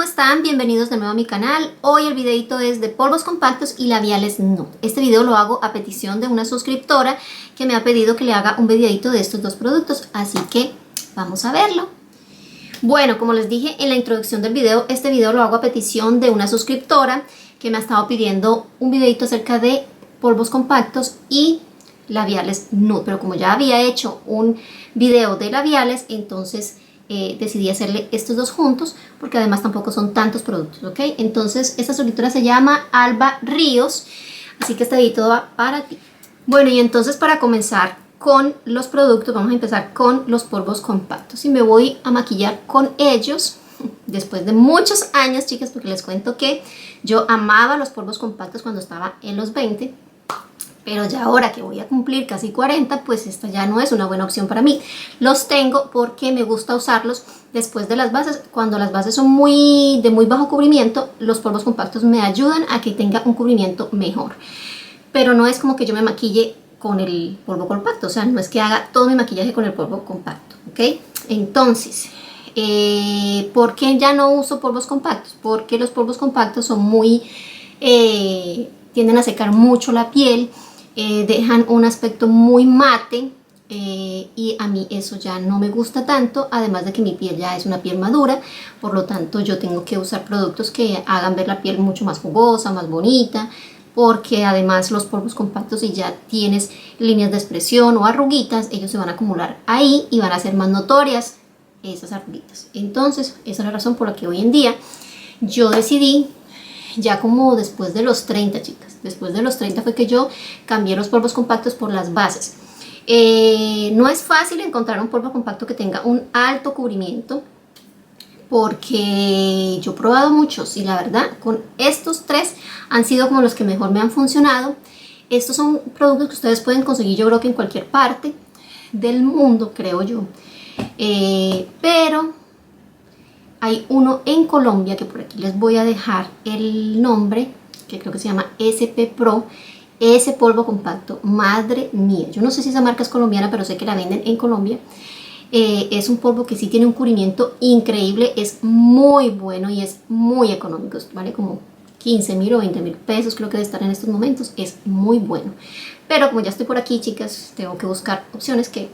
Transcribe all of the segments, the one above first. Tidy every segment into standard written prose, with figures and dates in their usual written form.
están? Bienvenidos de nuevo a mi canal. Hoy el videito es de polvos compactos y labiales nude. Este video lo hago a petición de una suscriptora que me ha pedido que le haga un videito de estos dos productos, así que vamos a verlo. Bueno, como les dije en la introducción del video, este video lo hago a petición de una suscriptora que me ha estado pidiendo un videito acerca de polvos compactos y labiales nude, pero como ya había hecho un video de labiales, entonces decidí hacerle estos dos juntos porque además tampoco son tantos productos, ¿ok? Entonces esta suscriptora se llama Alba Ríos, así que este video va para ti. Bueno, y entonces para comenzar con los productos vamos a empezar con los polvos compactos y me voy a maquillar con ellos después de muchos años, chicas, porque les cuento que yo amaba los polvos compactos cuando estaba en los 20, pero ya ahora que voy a cumplir casi 40, pues esta ya no es una buena opción para mí. Los tengo porque me gusta usarlos después de las bases. Cuando las bases son de muy bajo cubrimiento, los polvos compactos me ayudan a que tenga un cubrimiento mejor. Pero no es como que yo me maquille con el polvo compacto, o sea, no es que haga todo mi maquillaje con el polvo compacto, ¿ok? Entonces, ¿por qué ya no uso polvos compactos? Porque los polvos compactos son tienden a secar mucho la piel, dejan un aspecto muy mate y a mí eso ya no me gusta tanto, además de que mi piel ya es una piel madura, por lo tanto yo tengo que usar productos que hagan ver la piel mucho más jugosa, más bonita, porque además los polvos compactos, si ya tienes líneas de expresión o arruguitas, ellos se van a acumular ahí y van a ser más notorias esas arruguitas. Entonces esa es la razón por la que hoy en día yo decidí, ya como después de los 30, chicas, después de los 30 fue que yo cambié los polvos compactos por las bases. No es fácil encontrar un polvo compacto que tenga un alto cubrimiento, porque yo he probado muchos y la verdad con estos tres han sido como los que mejor me han funcionado. Estos son productos que ustedes pueden conseguir, yo creo que en cualquier parte del mundo, creo yo, pero hay uno en Colombia que por aquí les voy a dejar el nombre, que creo que se llama SP Pro. Ese polvo compacto, madre mía, yo no sé si esa marca es colombiana, pero sé que la venden en Colombia. Es un polvo que sí tiene un cubrimiento increíble, es muy bueno y es muy económico, vale como 15.000 o 20.000 pesos, creo que debe estar en estos momentos. Es muy bueno, pero como ya estoy por aquí, chicas, tengo que buscar opciones que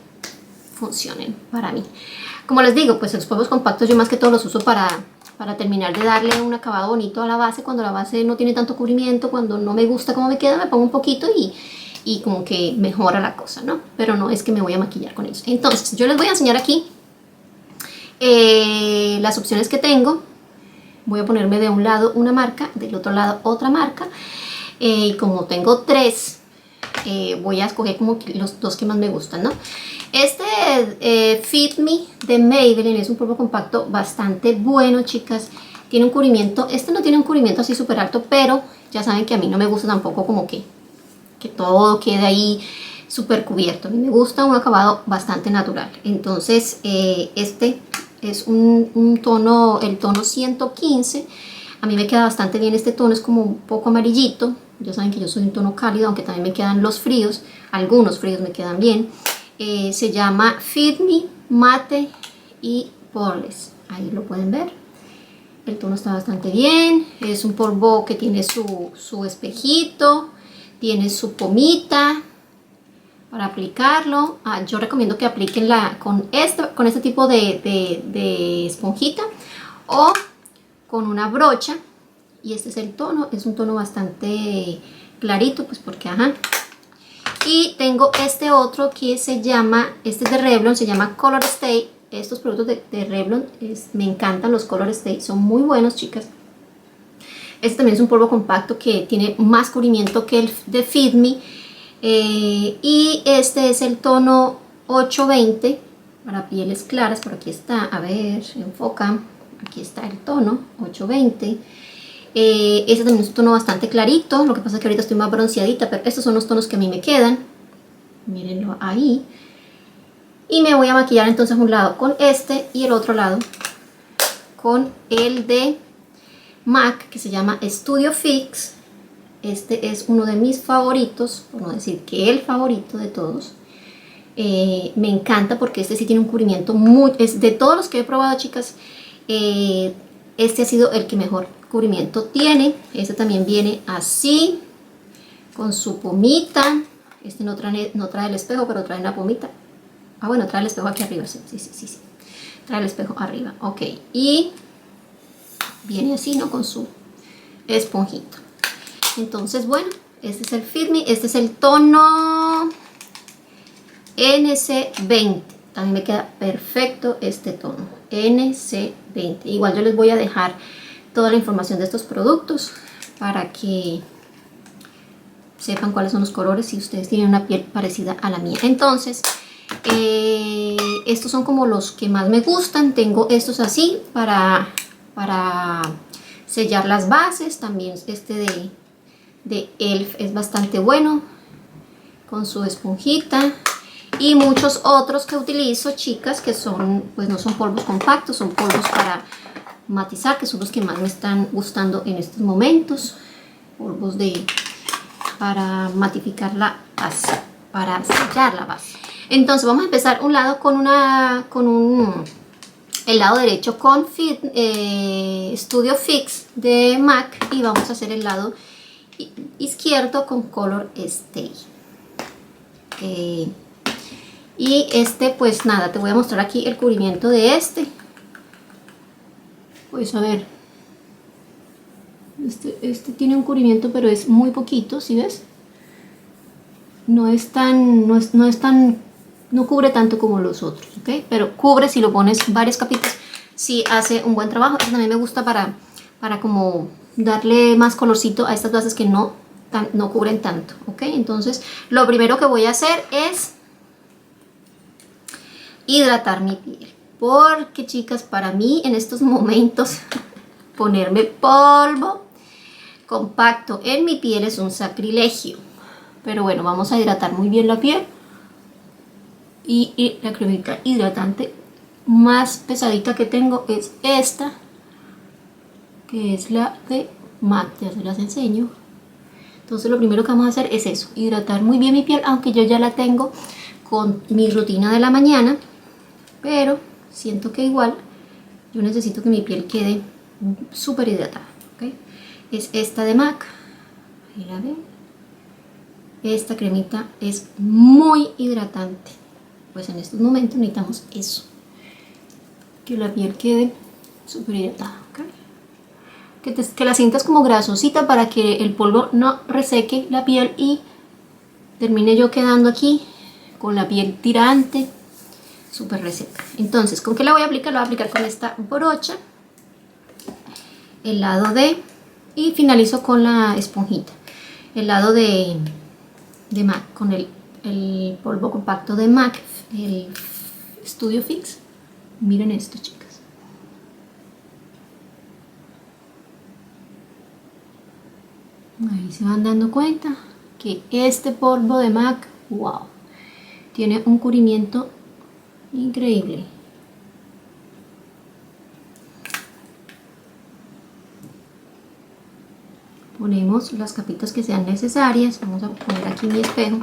funcionen para mí. Como les digo, pues los polvos compactos yo más que todo los uso para terminar de darle un acabado bonito a la base. Cuando la base no tiene tanto cubrimiento, cuando no me gusta cómo me queda, me pongo un poquito y como que mejora la cosa, ¿no? Pero no es que me voy a maquillar con ellos. Entonces, yo les voy a enseñar aquí las opciones que tengo. Voy a ponerme de un lado una marca, del otro lado otra marca. Y como tengo tres, voy a escoger como los dos que más me gustan, ¿no? Este Fit Me de Maybelline es un polvo compacto bastante bueno, chicas. Tiene un cubrimiento, este no tiene un cubrimiento así súper alto, pero ya saben que a mí no me gusta tampoco como que todo quede ahí súper cubierto. A mí me gusta un acabado bastante natural. Entonces este es un tono, el tono 115. A mí me queda bastante bien este tono, es como un poco amarillito. Ya saben que yo soy un tono cálido, aunque también me quedan los fríos. Algunos fríos me quedan bien. Se llama Fit Me Matte y Poreless. Ahí lo pueden ver. El tono está bastante bien. Es un polvo que tiene su espejito. Tiene su pomita para aplicarlo. Yo recomiendo que apliquen con este tipo de esponjita o con una brocha. Y este es el tono, es un tono bastante clarito, pues porque ajá. Y tengo este otro que se llama, este es de Revlon, se llama Color Stay. Estos productos de Revlon me encantan, los Color Stay son muy buenos, chicas. Este también es un polvo compacto que tiene más cubrimiento que el de Fit Me. Y este es el tono 820 para pieles claras. Por aquí está, a ver, enfoca. Aquí está el tono 820. Este también es un tono bastante clarito. Lo que pasa es que ahorita estoy más bronceadita, pero estos son los tonos que a mí me quedan. Mírenlo ahí. Y me voy a maquillar entonces un lado con este y el otro lado con el de MAC, que se llama Studio Fix. Este es uno de mis favoritos, por no decir que el favorito de todos. Me encanta porque este sí tiene un cubrimiento es de todos los que he probado, chicas, este ha sido el que mejor cubrimiento tiene. Este también viene así, con su pomita. Este no trae el espejo, pero trae una pomita. Ah, bueno, trae el espejo aquí arriba, sí. Trae el espejo arriba, ok. Y viene así, ¿no? Con su esponjita. Entonces, bueno, este es el Fit Me. Este es el tono NC20. También me queda perfecto este tono, NC20. Igual yo les voy a dejar toda la información de estos productos para que sepan cuáles son los colores si ustedes tienen una piel parecida a la mía. Entonces, estos son como los que más me gustan. Tengo estos así para sellar las bases. También este de ELF es bastante bueno, con su esponjita. Y muchos otros que utilizo, chicas, que son, pues no son polvos compactos, son polvos para matizar, que son los que más me están gustando en estos momentos. Polvos para matificar la base, para sellar la base. Entonces vamos a empezar un lado el lado derecho con Studio Fix de MAC, y vamos a hacer el lado izquierdo con Color Stay. Y este, pues nada, te voy a mostrar aquí el cubrimiento de este. Pues a ver, este tiene un cubrimiento, pero es muy poquito, ¿sí ves? No cubre tanto como los otros, ¿ok? Pero cubre si lo pones varias capitas, sí hace un buen trabajo. Este también me gusta para como darle más colorcito a estas bases que no cubren tanto, ¿ok? Entonces, lo primero que voy a hacer es hidratar mi piel, porque chicas, para mí en estos momentos ponerme polvo compacto en mi piel es un sacrilegio. Pero bueno, vamos a hidratar muy bien la piel, y la cremita hidratante más pesadita que tengo es esta, que es la de MAC. Ya se las enseño. Entonces lo primero que vamos a hacer es eso, hidratar muy bien mi piel, aunque yo ya la tengo con mi rutina de la mañana, pero siento que igual yo necesito que mi piel quede súper hidratada, ¿okay? Es esta de MAC, ahí la ven. Esta cremita es muy hidratante, pues en estos momentos necesitamos eso, que la piel quede súper hidratada, ¿okay? Que la sientas como grasosita para que el polvo no reseque la piel y termine yo quedando aquí con la piel tirante, súper reseca. Entonces, ¿con qué la voy a aplicar? La voy a aplicar con esta brocha, el lado y finalizo con la esponjita, el lado de MAC, con el polvo compacto de MAC, el Studio Fix. Miren esto, chicas. Ahí se van dando cuenta que este polvo de MAC, wow, tiene un cubrimiento increíble. Ponemos las capitas que sean necesarias. Vamos a poner aquí mi espejo,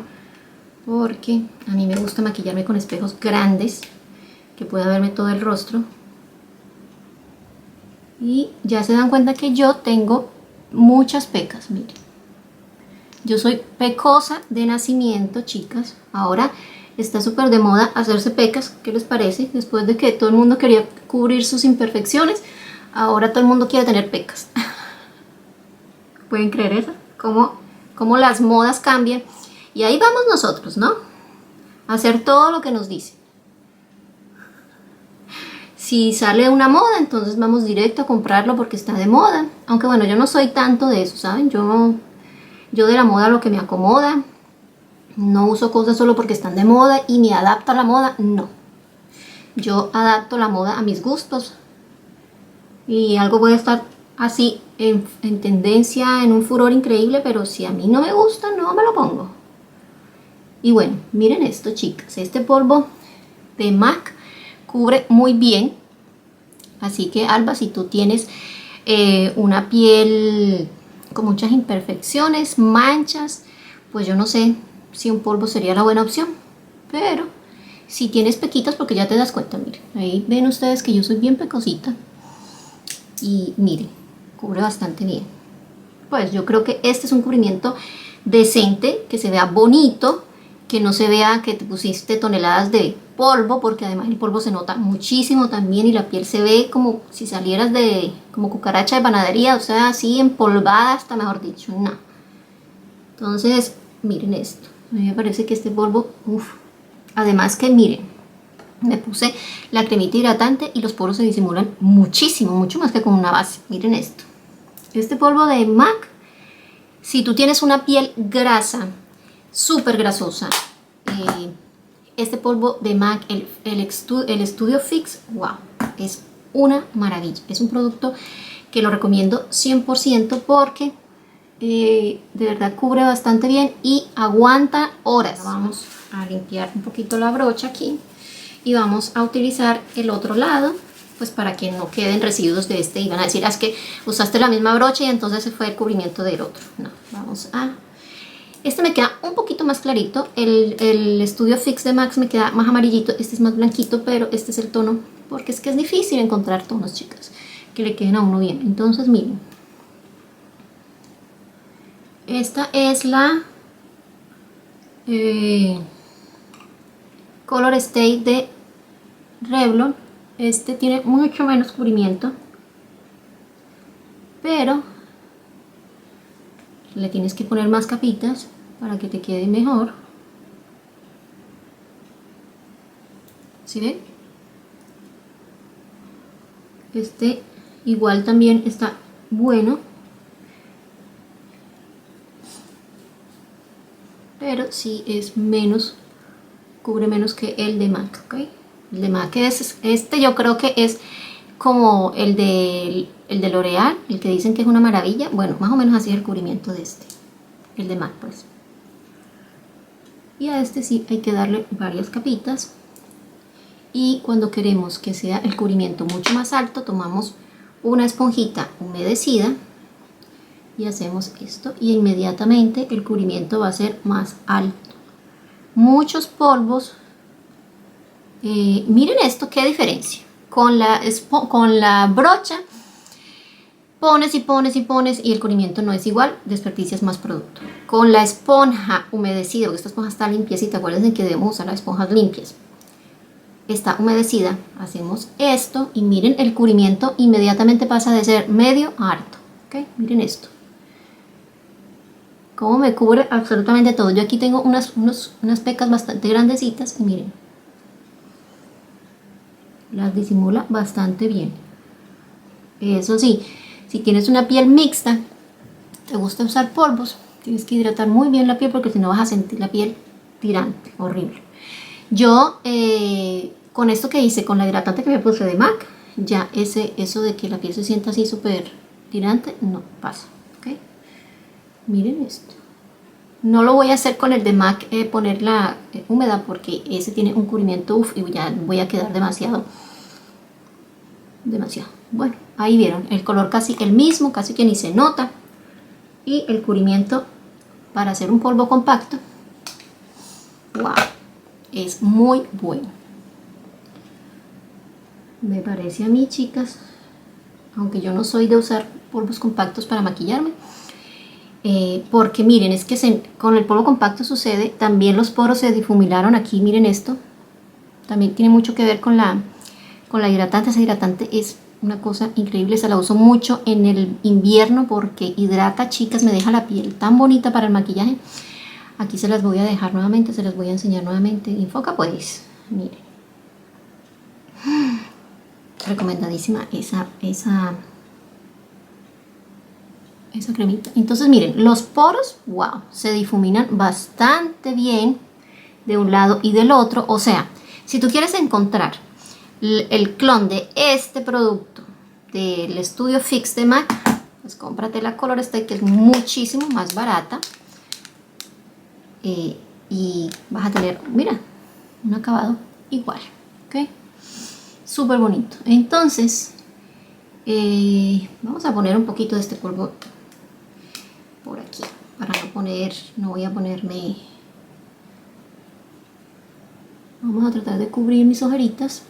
porque a mí me gusta maquillarme con espejos grandes, que pueda verme todo el rostro. Y ya se dan cuenta que yo tengo muchas pecas, miren. Yo soy pecosa de nacimiento, chicas. Ahora está súper de moda hacerse pecas. ¿Qué les parece? Después de que todo el mundo quería cubrir sus imperfecciones, ahora todo el mundo quiere tener pecas. ¿Pueden creer eso? ¿Cómo las modas cambian? Y ahí vamos nosotros, ¿no? A hacer todo lo que nos dicen. Si sale una moda, entonces vamos directo a comprarlo porque está de moda. Aunque bueno, yo no soy tanto de eso, ¿saben? Yo de la moda lo que me acomoda. No uso cosas solo porque están de moda y me adapto a la moda, no. Yo adapto la moda a mis gustos. Y algo puede estar así en tendencia, en un furor increíble, pero si a mí no me gusta, no me lo pongo. Y bueno, miren esto, chicas. Este polvo de MAC cubre muy bien. Así que, Alba, si tú tienes una piel con muchas imperfecciones, manchas, pues yo no sé si un polvo sería la buena opción. Pero si tienes pequitas, porque ya te das cuenta, miren, ahí ven ustedes que yo soy bien pecosita. y miren, cubre bastante bien. Pues yo creo que este es un cubrimiento decente, que se vea bonito, que no se vea que te pusiste toneladas de polvo, porque además el polvo se nota muchísimo también y la piel se ve como si salieras de como cucaracha de panadería, o sea, así empolvada hasta, mejor dicho, no. Entonces, miren esto, a mí me parece que este polvo, uff, además que miren, me puse la cremita hidratante y los poros se disimulan muchísimo, mucho más que con una base. Miren esto, este polvo de MAC, si tú tienes una piel grasa, súper grasosa, este polvo de MAC, el Studio Fix, wow, es una maravilla. Es un producto que lo recomiendo 100% porque de verdad cubre bastante bien y aguanta horas. Vamos a limpiar un poquito la brocha aquí y vamos a utilizar el otro lado, pues para que no queden residuos de este y van a decir, es que usaste la misma brocha y entonces se fue el cubrimiento del otro. No, vamos a... Este me queda un poquito más clarito, el Studio Fix de MAC me queda más amarillito, este es más blanquito, pero este es el tono, porque es que es difícil encontrar tonos, chicas, que le queden a uno bien. Entonces miren, esta es la Color Stay de Revlon. Este tiene mucho menos cubrimiento, pero le tienes que poner más capitas para que te quede mejor. ¿Sí ven? Este igual también está bueno, pero sí es menos, cubre menos que el de MAC, ¿ok? El de MAC es, este yo creo que es como el de L'Oreal, el que dicen que es una maravilla. Bueno, más o menos así es el cubrimiento de este, el de MAC pues. Y a este sí hay que darle varias capitas. Y cuando queremos que sea el cubrimiento mucho más alto, tomamos una esponjita humedecida y hacemos esto y inmediatamente el cubrimiento va a ser más alto. Muchos polvos, miren esto, qué diferencia. Con la brocha pones y pones y pones y el cubrimiento no es igual, desperdicias más producto. Con la esponja humedecida, porque esta esponja está limpiecita, acuérdense que debemos usar las esponjas limpias. Está humedecida, hacemos esto y miren, el cubrimiento inmediatamente pasa de ser medio a alto. ¿Ok? Miren esto. Cómo me cubre absolutamente todo. Yo aquí tengo unas pecas bastante grandecitas y miren, las disimula bastante bien. Eso sí, si tienes una piel mixta, te gusta usar polvos, tienes que hidratar muy bien la piel porque si no vas a sentir la piel tirante, horrible. Yo con esto que hice, con la hidratante que me puse de MAC, ya eso de que la piel se sienta así súper tirante, no pasa. ¿Okay? Miren esto. No lo voy a hacer con el de MAC, ponerla húmeda, porque ese tiene un cubrimiento y ya voy a quedar demasiado. Bueno, ahí vieron, el color casi el mismo, casi que ni se nota. Y el cubrimiento para hacer un polvo compacto, wow, es muy bueno. Me parece a mí, chicas, aunque yo no soy de usar polvos compactos para maquillarme, porque miren, es que con el polvo compacto sucede, también los poros se difuminaron aquí, miren esto, también tiene mucho que ver con la hidratante. Esa hidratante es una cosa increíble, se la uso mucho en el invierno porque hidrata, chicas, me deja la piel tan bonita para el maquillaje. Aquí se las voy a dejar nuevamente, se las voy a enseñar nuevamente. Enfoca pues, miren. Recomendadísima esa cremita. Entonces miren, los poros, wow, se difuminan bastante bien de un lado y del otro. O sea, si tú quieres encontrar el clon de este producto del Studio Fix de MAC, pues cómprate la Color Stay, que es muchísimo más barata, y vas a tener, mira, un acabado igual, ¿ok? Súper bonito. Entonces vamos a poner un poquito de este polvo por aquí, para no voy a ponerme, vamos a tratar de cubrir mis ojeritas.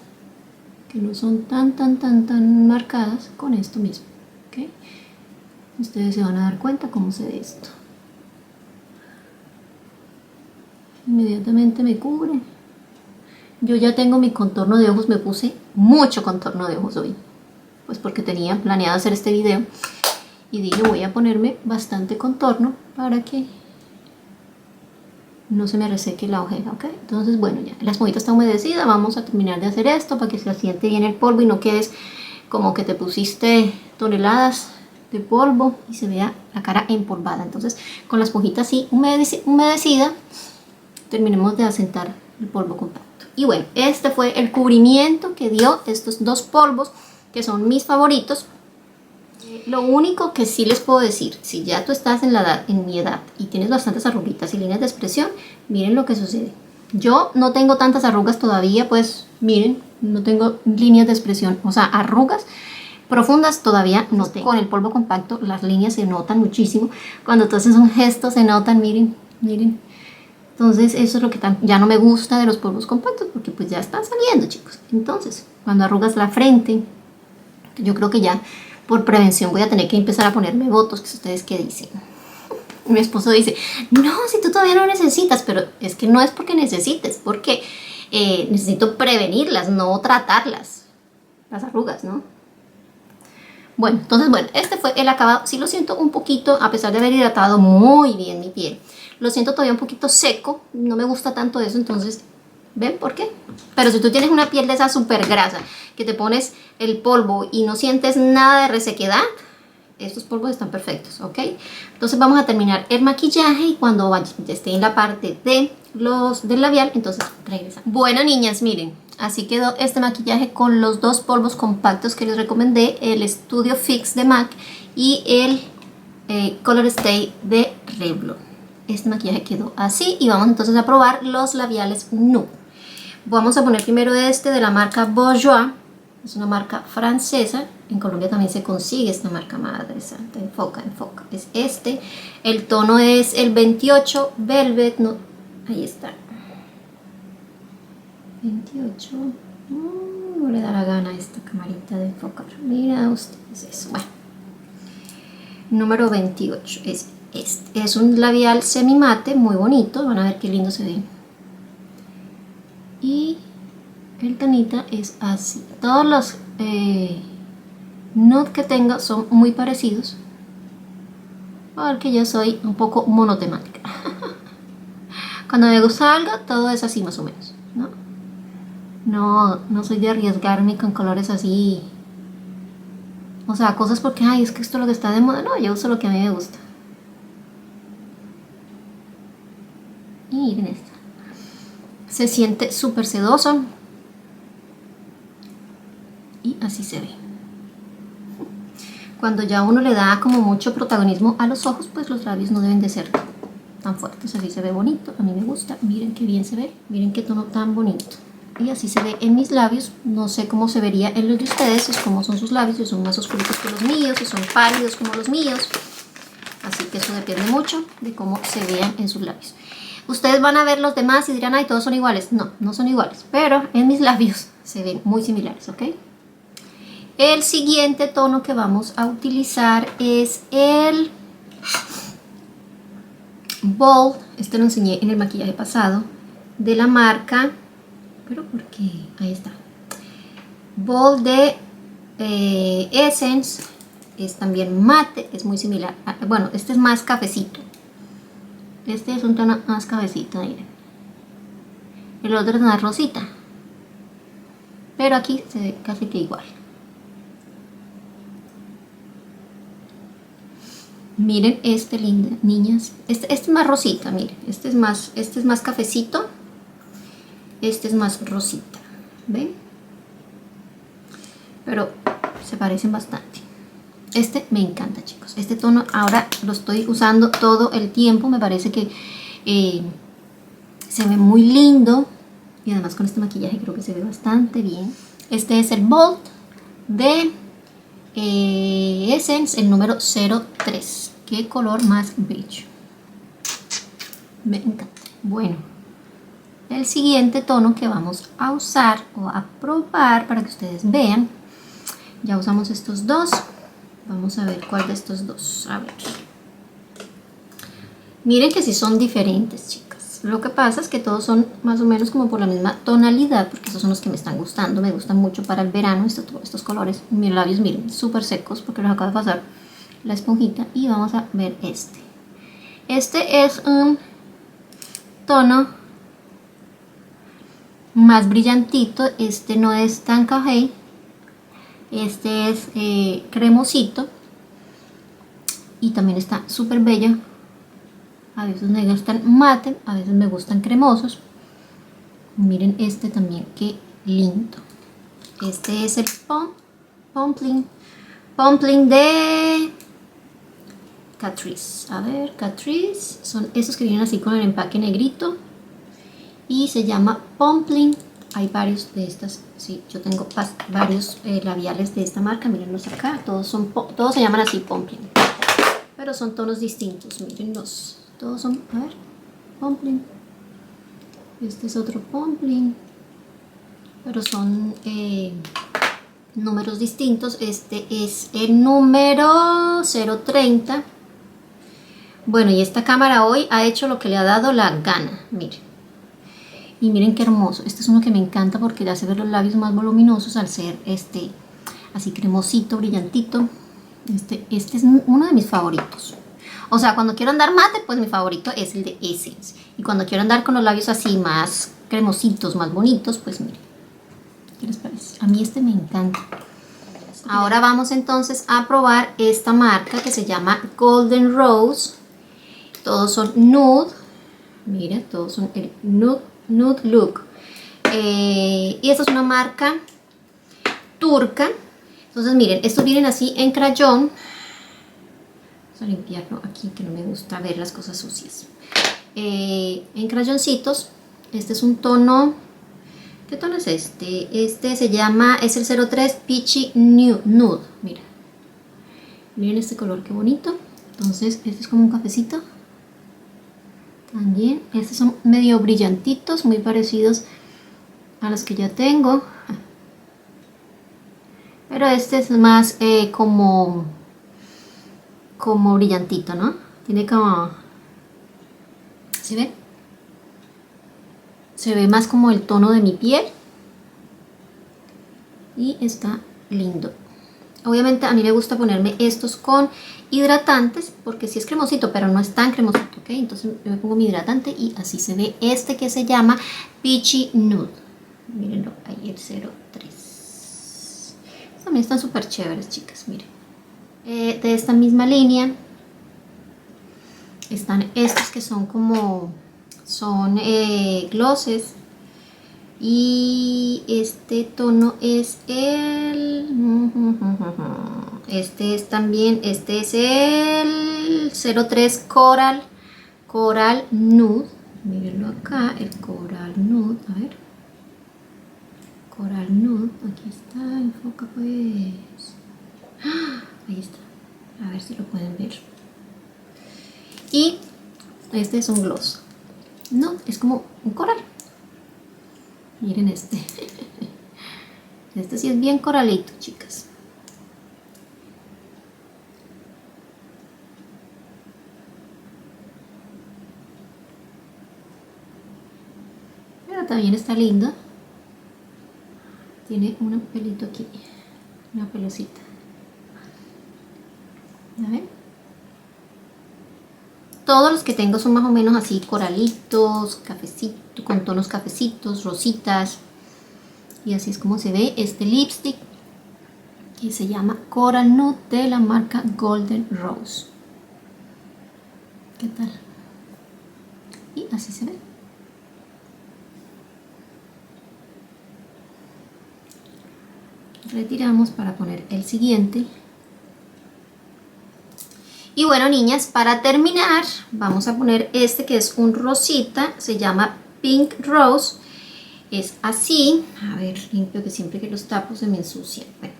que no son tan marcadas, con esto mismo, ¿ok? Ustedes se van a dar cuenta cómo se ve esto. Inmediatamente me cubre. Yo ya tengo mi contorno de ojos, me puse mucho contorno de ojos hoy, pues porque tenía planeado hacer este video y dije voy a ponerme bastante contorno para que no se me reseque la ojera, ¿ok? Entonces bueno, ya la esponjita está humedecida, vamos a terminar de hacer esto para que se asiente bien el polvo y no quedes como que te pusiste toneladas de polvo y se vea la cara empolvada. Entonces con la esponjita así humedecida terminemos de asentar el polvo compacto. Y bueno, este fue el cubrimiento que dio estos dos polvos que son mis favoritos. Lo único que sí les puedo decir, si ya tú estás en mi edad y tienes bastantes arruguitas y líneas de expresión, miren lo que sucede. Yo no tengo tantas arrugas todavía, pues miren, no tengo líneas de expresión, o sea, arrugas profundas todavía no tengo. Con el polvo compacto las líneas se notan muchísimo. Cuando tú haces un gesto se notan, miren, miren. Entonces eso es lo que ya no me gusta de los polvos compactos, porque pues ya están saliendo, chicos. Entonces, cuando arrugas la frente, yo creo que ya por prevención voy a tener que empezar a ponerme botox, que ustedes qué dicen. Mi esposo dice, no, si tú todavía no necesitas, pero es que no es porque necesites, porque necesito prevenirlas, no tratarlas, las arrugas, ¿no? Bueno, entonces bueno, este fue el acabado. Sí lo siento un poquito, a pesar de haber hidratado muy bien mi piel, lo siento todavía un poquito seco, no me gusta tanto eso, entonces, ¿ven por qué? Pero si tú tienes una piel de esa súper grasa, que te pones el polvo y no sientes nada de resequedad, estos polvos están perfectos, ¿ok? Entonces vamos a terminar el maquillaje y cuando esté en la parte de del labial, entonces regresamos. Bueno, niñas, miren, así quedó este maquillaje con los dos polvos compactos que les recomendé, el Studio Fix de MAC y el Color Stay de Revlon. Este maquillaje quedó así y vamos entonces a probar los labiales nude. Vamos a poner primero este de la marca Bourjois, es una marca francesa. En Colombia también se consigue esta marca, madre santa, enfoca, enfoca. Es este, el tono es el 28 Velvet, no, ahí está. 28, no le da la gana a esta camarita de enfocar. Mira ustedes eso, bueno. Número 28 es este. Es un labial semi mate, muy bonito, van a ver qué lindo se ve. Y el tonita es así. Todos los nude que tengo son muy parecidos, porque yo soy un poco monotemática. Cuando me gusta algo, todo es así más o menos, ¿no? No soy de arriesgarme con colores así, o sea, cosas porque, ay, es que esto es lo que está de moda. No, yo uso lo que a mí me gusta. Y miren esta. Se siente súper sedoso. Y así se ve. Cuando ya uno le da como mucho protagonismo a los ojos, pues los labios no deben de ser tan fuertes. Así se ve bonito, a mí me gusta. Miren qué bien se ve, miren qué tono tan bonito. Y así se ve en mis labios. No sé cómo se vería en los de ustedes, es cómo son sus labios, si son más oscuritos que los míos, si son pálidos como los míos. Así que eso depende mucho de cómo se vean en sus labios. Ustedes van a ver los demás y dirán, ay, todos son iguales. No, no son iguales, pero en mis labios se ven muy similares, ¿ok? El siguiente tono que vamos a utilizar es el Bold. Este lo enseñé en el maquillaje pasado, de la marca, pero ¿por qué? Ahí está. Bold de Essence. Es también mate, es muy similar. Bueno, este es más cafecito. Este es un tono más cafecito, miren. El otro es más rosita, pero aquí se ve casi que igual. Miren este lindo, niñas. Este es más rosita, miren. Este es más cafecito. Este es más rosita. ¿Ven? Pero se parecen bastante. Este me encanta, chicos. Este tono ahora lo estoy usando todo el tiempo. Me parece que se ve muy lindo. Y además con este maquillaje creo que se ve bastante bien. Este es el Bold de Essence, el número 03. Qué color más bello. Me encanta. Bueno, el siguiente tono que vamos a usar o a probar para que ustedes vean. Ya usamos estos dos. Vamos a ver cuál de estos dos. A ver. Miren que sí son diferentes, chicas. Lo que pasa es que todos son más o menos como por la misma tonalidad, porque estos son los que me están gustando. Me gustan mucho para el verano estos colores. Mis labios, miren, súper secos porque los acabo de pasar la esponjita. Y vamos a ver este. Este es un tono más brillantito. Este no es tan café. Este es cremosito. Y también está súper bella. A veces me gustan mate, a veces me gustan cremosos. Miren este también, qué lindo. Este es el Pumpling de Catrice. A ver, Catrice. Son esos que vienen así con el empaque negrito. Y se llama Pumpling. Hay varios de estas. Sí, yo tengo varios labiales de esta marca. Mírenlos acá. Todos se llaman así Pumpling. Pero son tonos distintos. Mírenlos. Todos son, a ver, Pumpling. Este es otro Pumpling. Pero son números distintos. Este es el número 030. Bueno, y esta cámara hoy ha hecho lo que le ha dado la gana. Miren. Y miren qué hermoso. Este es uno que me encanta porque le hace ver los labios más voluminosos al ser así cremosito, brillantito. Este es uno de mis favoritos. O sea, cuando quiero andar mate, pues mi favorito es el de Essence. Y cuando quiero andar con los labios así más cremositos, más bonitos, pues miren. ¿Qué les parece? A mí este me encanta. Ahora vamos entonces a probar esta marca que se llama Golden Rose. Todos son nude. Miren, todos son el nude look. Y esta es una marca turca. Entonces miren, estos vienen así en crayón. Vamos a limpiarlo aquí que no me gusta ver las cosas sucias. En crayoncitos. Este es un tono. ¿Qué tono es este? Este se llama, es el 03 Peachy Nude. Mira. Miren este color, qué bonito. Entonces este es como un cafecito. También. Estos son medio brillantitos, muy parecidos a los que ya tengo. Pero este es más como brillantito, ¿no? Tiene como... ¿Se ve? Se ve más como el tono de mi piel. Y está lindo. Obviamente a mí me gusta ponerme estos con hidratantes, porque sí es cremosito, pero no es tan cremosito, ¿ok? Entonces yo me pongo mi hidratante y así se ve este que se llama Peachy Nude. Mírenlo, ahí el 03. También están súper chéveres, chicas, miren. De esta misma línea están estos que son como glosses, y este tono es este es el 03 Coral Nude. Mírenlo acá, el Coral Nude, a ver, Coral Nude, aquí está, enfoca pues. Ahí está, a ver si lo pueden ver. Y este es un gloss. No, es como un coral. Miren este. Este sí es bien coralito, chicas. Pero también está lindo. Tiene un pelito aquí, una pelucita. A ver. Todos los que tengo son más o menos así coralitos, cafecitos, con tonos cafecitos, rositas. Y así es como se ve este lipstick, que se llama Coral Nude de la marca Golden Rose. ¿Qué tal? Y así se ve. Retiramos para poner el siguiente. Y bueno, niñas, para terminar vamos a poner este que es un rosita, se llama Pink Rose. Es así, a ver, limpio que siempre que los tapo se me ensucian. Bueno,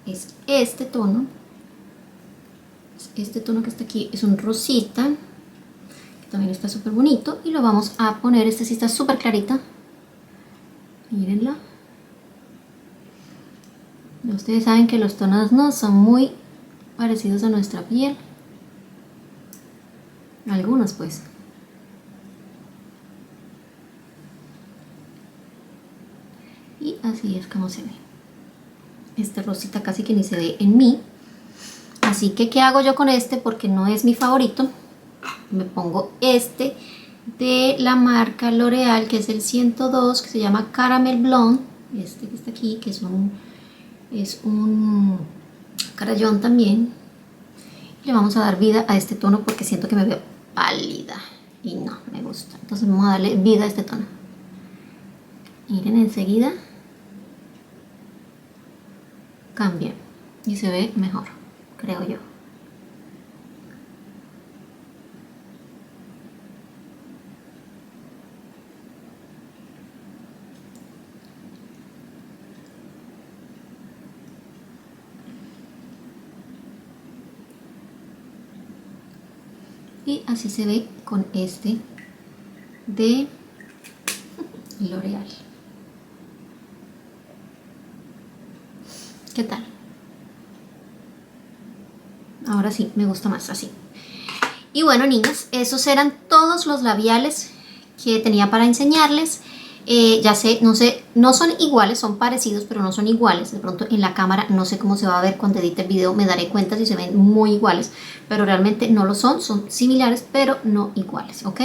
es este tono. Este tono que está aquí es un rosita, que también está súper bonito. Y lo vamos a poner, este sí está súper clarita. Mírenlo. Ustedes saben que los tonos no son muy parecidos a nuestra piel. Algunos pues. Y así es como se ve. Este rosita casi que ni se ve en mí. Así que, ¿qué hago yo con este? Porque no es mi favorito. Me pongo este de la marca L'Oreal, que es el 102, que se llama Caramel Blonde. Este que está aquí, que es un carayón también. Le vamos a dar vida a este tono porque siento que me veo pálida y no me gusta. Entonces vamos a darle vida a este tono. Miren, enseguida cambia y se ve mejor, creo yo. Y así se ve con este de L'Oreal. ¿Qué tal? Ahora sí, me gusta más así. Y bueno, niñas, esos eran todos los labiales que tenía para enseñarles. Ya sé, no son iguales, son parecidos, pero no son iguales. De pronto en la cámara no sé cómo se va a ver cuando edite el video, me daré cuenta si se ven muy iguales, pero realmente no lo son similares, pero no iguales, ¿ok?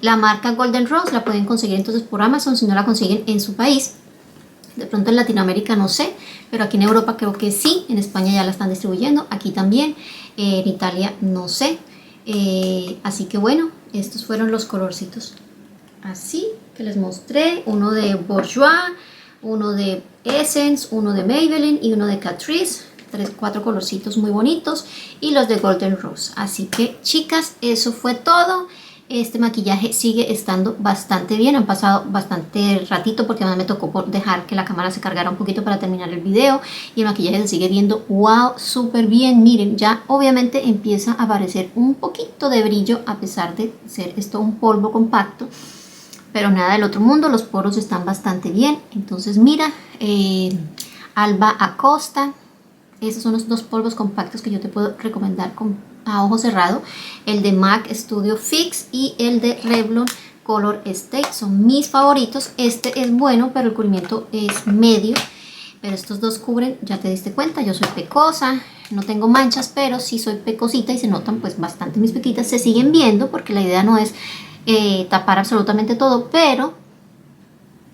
La marca Golden Rose la pueden conseguir entonces por Amazon si no la consiguen en su país. De pronto en Latinoamérica no sé, pero aquí en Europa creo que sí, en España ya la están distribuyendo, aquí también, en Italia no sé. Así que bueno, estos fueron los colorcitos así que les mostré, uno de Bourjois, uno de Essence, uno de Maybelline y uno de Catrice, 4 colorcitos muy bonitos, y los de Golden Rose. Así que chicas, eso fue todo. Este maquillaje sigue estando bastante bien, han pasado bastante ratito porque además me tocó dejar que la cámara se cargara un poquito para terminar el video, y el maquillaje se sigue viendo wow, súper bien. Miren, ya obviamente empieza a aparecer un poquito de brillo a pesar de ser esto un polvo compacto, pero nada del otro mundo, los poros están bastante bien. Entonces mira, Alba Acosta, esos son los dos polvos compactos que yo te puedo recomendar a ojo cerrado, el de MAC Studio Fix y el de Revlon Color Stay, son mis favoritos. Este es bueno, pero el cubrimiento es medio, pero estos dos cubren, ya te diste cuenta, yo soy pecosa, no tengo manchas, pero sí soy pecosita y se notan pues bastante mis pequitas, se siguen viendo porque la idea no es tapar absolutamente todo, pero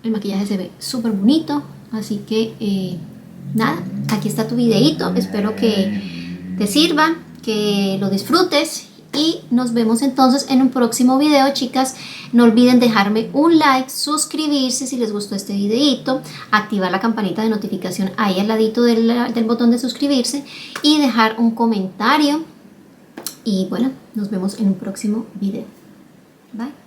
el maquillaje se ve súper bonito. Así que nada, aquí está tu videito, espero que te sirva, que lo disfrutes y nos vemos entonces en un próximo video, chicas. No olviden dejarme un like, suscribirse si les gustó este videito, activar la campanita de notificación ahí al ladito del botón de suscribirse y dejar un comentario. Y bueno, nos vemos en un próximo video. Bye.